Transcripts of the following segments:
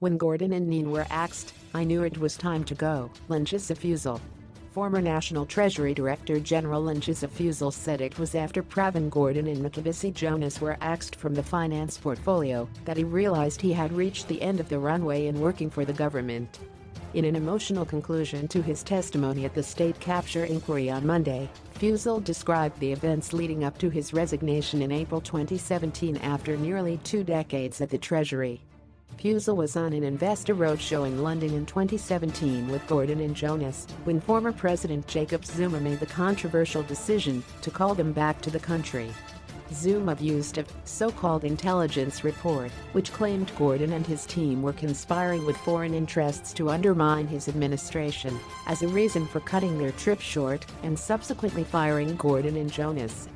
When Gordhan and Nene were axed, I knew it was time to go, Lungisa Fuzile. Former National Treasury Director General Lungisa Fuzile said it was after Pravin, Gordhan and Mcebisi Jonas were axed from the finance portfolio that he realized he had reached the end of the runway in working for the government. In an emotional conclusion to his testimony at the state capture inquiry on Monday, Fuzile described the events leading up to his resignation in April 2017 after nearly 2 decades at the Treasury. Fuzile was on an investor roadshow in London in 2017 with Gordhan and Jonas when former President Jacob Zuma made the controversial decision to call them back to the country. Zuma used a so-called intelligence report, which claimed Gordhan and his team were conspiring with foreign interests to undermine his administration, as a reason for cutting their trip short and subsequently firing Gordhan and Jonas.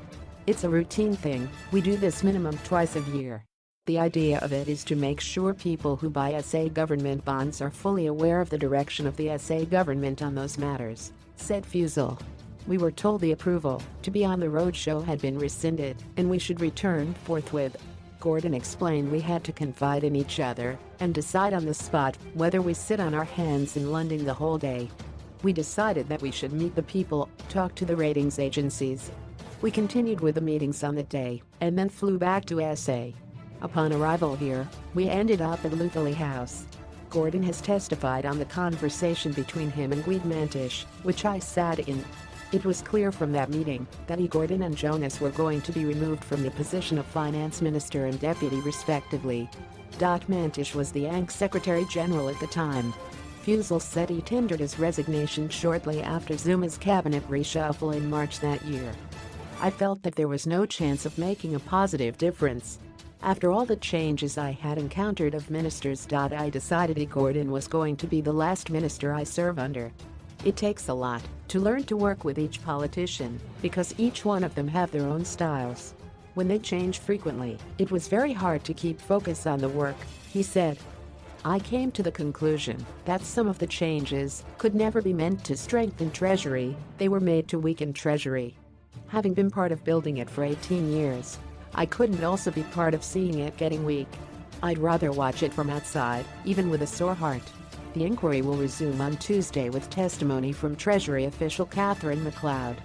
"It's a routine thing, we do this minimum twice a year. The idea of it is to make sure people who buy SA government bonds are fully aware of the direction of the SA government on those matters," said Fuzile. "We were told the approval to be on the roadshow had been rescinded and we should return forthwith." Gordhan explained, "We had to confide in each other and decide on the spot whether we sit on our hands in London the whole day. We decided that we should meet the people, talk to the ratings agencies. We continued with the meetings on the day and then flew back to SA. Upon arrival here, we ended up at Dlathu House." Gordhan has testified on the conversation between him and Mcebisi, which I sat in. "It was clear from that meeting that Gordhan and Jonas were going to be removed from the position of finance minister and deputy respectively." Mcebisi was the ANC Secretary General at the time. Fuzile said he tendered his resignation shortly after Zuma's cabinet reshuffle in March that year. "I felt that there was no chance of making a positive difference. After all the changes I had encountered of ministers, I decided Gordhan was going to be the last minister I serve under. It takes a lot to learn to work with each politician because each one of them have their own styles. When they change frequently, it was very hard to keep focus on the work," he said. "I came to the conclusion that some of the changes could never be meant to strengthen Treasury, they were made to weaken Treasury. Having been part of building it for 18 years, I couldn't also be part of seeing it getting weak. I'd rather watch it from outside, even with a sore heart." The inquiry will resume on Tuesday with testimony from Treasury official Catherine McLeod.